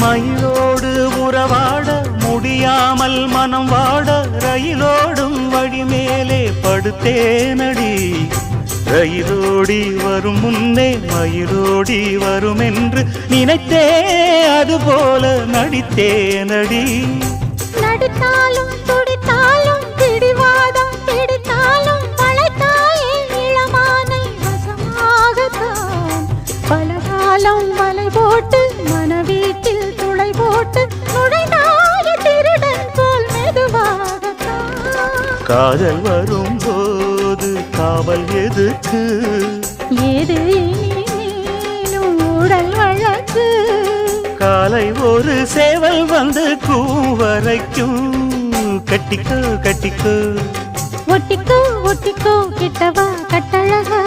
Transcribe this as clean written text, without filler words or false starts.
மயிலோடு உறவாட முடியாமல் மனம் வாட ரயிலோடும் வழி மேலே படுத்தேனடி ரயிலோடி வரும் முன்னே மயிலோடி வரும் என்று நினைத்தே அதுபோல நடித்தேனடி நடித்தாலும் துடித்தாலும் பிடிவாதம் பிடித்தாலும் வளைத்தாயே இளமானை வசமாகத்தான் பலகாலம் வலை போட்டு மனவீட்டில் துளை போட்டு நுழைந்தாய திருடன் போல் மெதுவாகத்தான் காதல் வரும்போது காவல் எதுக்கு ஏது இனிமேலும் உடல் வழக்கு காலை ஒரு சேவல் வந்து கூவரைக்கும் கட்டிக்கோ கட்டிக்கோ ஒட்டிக்கோ ஒட்டிக்கோ கிட்டவா கட்டழகா